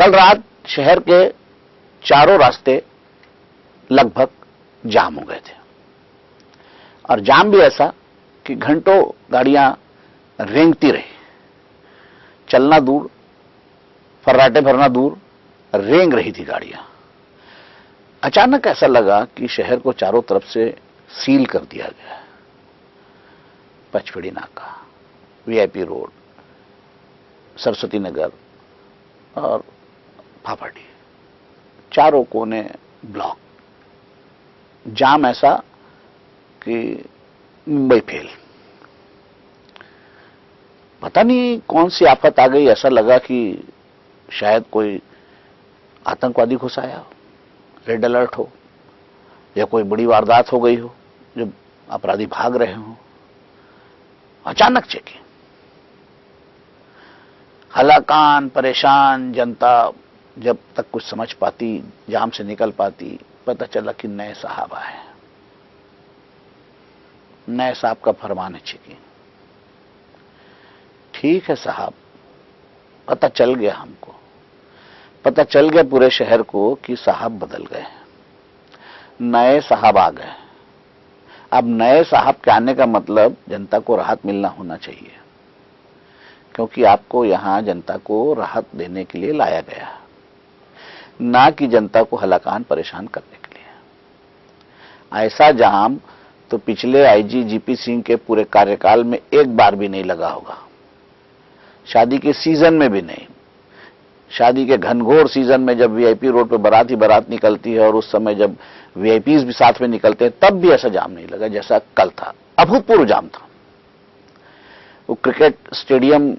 कल रात शहर के चारों रास्ते लगभग जाम हो गए थे, और जाम भी ऐसा कि घंटों गाड़ियां रेंगती रही, चलना दूर, फर्राटे भरना दूर, रेंग रही थी गाड़ियां। अचानक ऐसा लगा कि शहर को चारों तरफ से सील कर दिया गया है। पचपेड़ी नाका, वीआईपी रोड, सरस्वती नगर और फाफाडी, चारों कोने ब्लॉक, जाम ऐसा कि मुंबई फेल। पता नहीं कौन सी आफत आ गई, ऐसा लगा कि शायद कोई आतंकवादी घुस आया हो, रेड अलर्ट हो, या कोई बड़ी वारदात हो गई हो, जो अपराधी भाग रहे हो। अचानक चेकिंग, हलाकान परेशान जनता जब तक कुछ समझ पाती, जाम से निकल पाती, पता चला कि नए साहब आए, नए साहब का फरमान है चेकिंग। ठीक है साहब, पता चल गया हमको, पता चल गया पूरे शहर को कि साहब बदल गए, नए साहब आ गए। अब नए साहब के आने का मतलब जनता को राहत मिलना होना चाहिए, क्योंकि आपको यहां जनता को राहत देने के लिए लाया गया, ना कि जनता को हलाकान परेशान करने के लिए। ऐसा जाम तो पिछले आईजी जीपी सिंह के पूरे कार्यकाल में एक बार भी नहीं लगा होगा, शादी के सीजन में भी नहीं। शादी के घनघोर सीजन में जब वीआईपी रोड पे बारात ही बारात निकलती है, और उस समय जब वीआईपीज भी साथ में निकलते हैं, तब भी ऐसा जाम नहीं लगा जैसा कल था। अभूतपूर्व जाम था। वो क्रिकेट स्टेडियम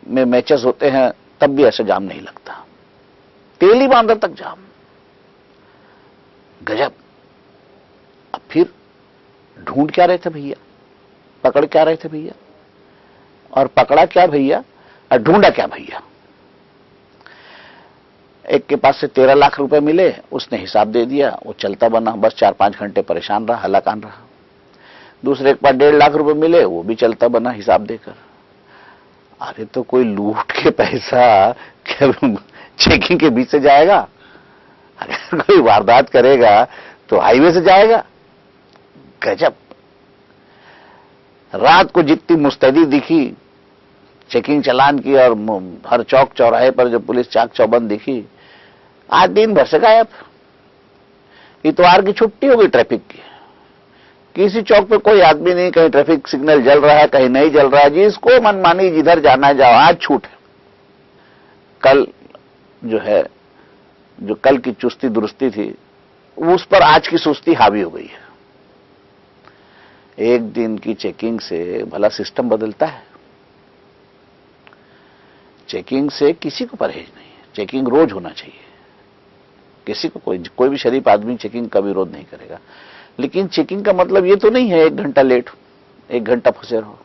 में मैचेस होते हैं, तब भी ऐसा जाम नहीं लगता। तेली बांदर तक जाम, गजब। अब फिर ढूंढ क्या रहे थे भैया, पकड़ क्या रहे थे भैया, और पकड़ा क्या भैया और ढूंढा क्या भैया। एक के पास से 13 लाख रुपए मिले, उसने हिसाब दे दिया, वो चलता बना, बस 4-5 घंटे परेशान रहा, हलाकान रहा। दूसरे के पास 1.5 लाख रुपए मिले, वो भी चलता बना हिसाब देकर। अरे तो कोई लूट के पैसा चेकिंग के बीच से जाएगा? अगर कोई वारदात करेगा तो हाईवे से जाएगा? गजब। रात को जितनी मुस्तैदी दिखी चेकिंग चलान की, और हर चौक चौराहे पर जो पुलिस चाक चौबंद दिखी, आज दिन भर से गायब। इतवार की छुट्टी हो गई ट्रैफिक की, किसी चौक पे कोई आदमी नहीं, कहीं ट्रैफिक सिग्नल जल रहा है, कहीं नहीं जल रहा है, जिसको मनमानी जिधर जाना है जाओ, आज छूट है। कल जो है, जो कल की चुस्ती दुरुस्ती थी, उस पर आज की सुस्ती हावी हो गई है। एक दिन की चेकिंग से भला सिस्टम बदलता है? चेकिंग से किसी को परहेज नहीं है, चेकिंग रोज होना चाहिए। किसी को कोई भी शरीफ आदमी चेकिंग का विरोध नहीं करेगा, लेकिन चेकिंग का मतलब ये तो नहीं है 1 घंटा लेट, 1 घंटा फंसे रहो,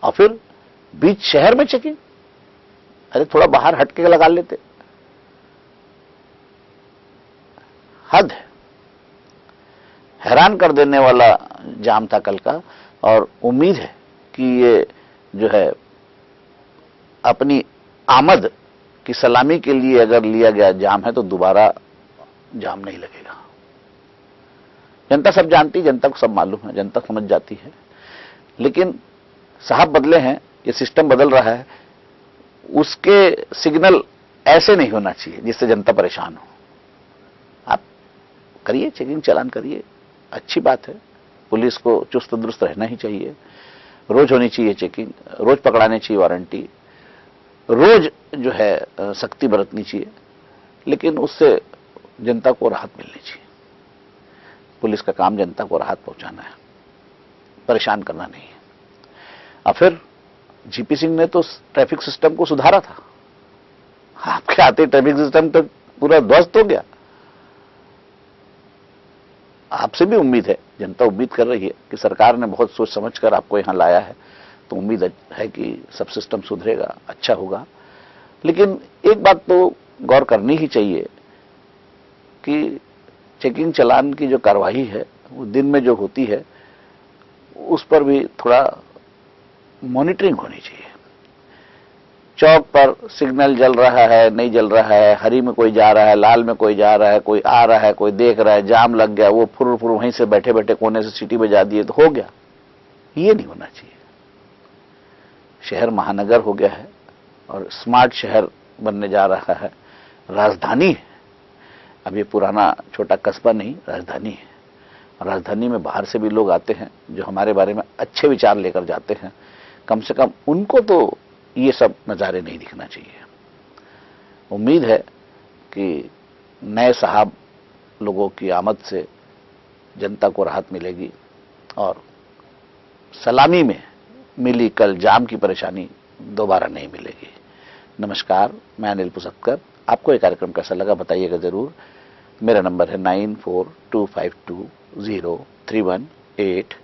और फिर बीच शहर में चेकिंग। अरे थोड़ा बाहर हटके लगा लेते। हद है। हैरान कर देने वाला जाम था कल का, और उम्मीद है कि ये जो है अपनी आमद की सलामी के लिए अगर लिया गया जाम है, तो दोबारा जाम नहीं लगेगा। जनता सब जानती, जनता को सब मालूम है, जनता समझ जाती है। लेकिन साहब बदले हैं, ये सिस्टम बदल रहा है, उसके सिग्नल ऐसे नहीं होना चाहिए जिससे जनता परेशान हो। आप करिए, चेकिंग चलान करिए, अच्छी बात है। पुलिस को चुस्त दुरुस्त रहना ही चाहिए, रोज होनी चाहिए चेकिंग, रोज पकड़ाने चाहिए वारंटी, रोज जो है सख्ती बरतनी चाहिए, लेकिन उससे जनता को राहत मिलनी चाहिए। पुलिस का काम जनता को राहत पहुंचाना है, परेशान करना नहीं है। और फिर जीपी सिंह ने तो ट्रैफिक सिस्टम को सुधारा था। आपके आते ट्रैफिक सिस्टम तो पूरा ध्वस्त हो गया। आपसे भी उम्मीद है, जनता उम्मीद कर रही है कि सरकार ने बहुत सोच समझ कर आपको यहां लाया है, तो उम्मीद है कि सब सिस्टम सुधरेगा, अच्छा होगा। लेकिन एक बात तो गौर करनी ही चाहिए कि चेकिंग चलान की जो कार्रवाई है, वो दिन में जो होती है, उस पर भी थोड़ा मॉनिटरिंग होनी चाहिए। चौक पर सिग्नल जल रहा है, नहीं जल रहा है, हरी में कोई जा रहा है, लाल में कोई जा रहा है, कोई आ रहा है, कोई देख रहा है, जाम लग गया, वो फुर फुर वहीं से बैठे बैठे कोने से सीटी बजा दिए तो हो गया। ये नहीं होना चाहिए। शहर महानगर हो गया है और स्मार्ट शहर बनने जा रहा है, राजधानी है। अब ये पुराना छोटा कस्बा नहीं, राजधानी है। राजधानी में बाहर से भी लोग आते हैं जो हमारे बारे में अच्छे विचार लेकर जाते हैं। कम से कम उनको तो ये सब नज़ारे नहीं दिखना चाहिए। उम्मीद है कि नए साहब लोगों की आमद से जनता को राहत मिलेगी और सलामी में मिली कल जाम की परेशानी दोबारा नहीं मिलेगी। नमस्कार, मैं अनिल पुसतकर। आपको ये कार्यक्रम कैसा लगा बताइएगा जरूर। मेरा नंबर है 9425203188।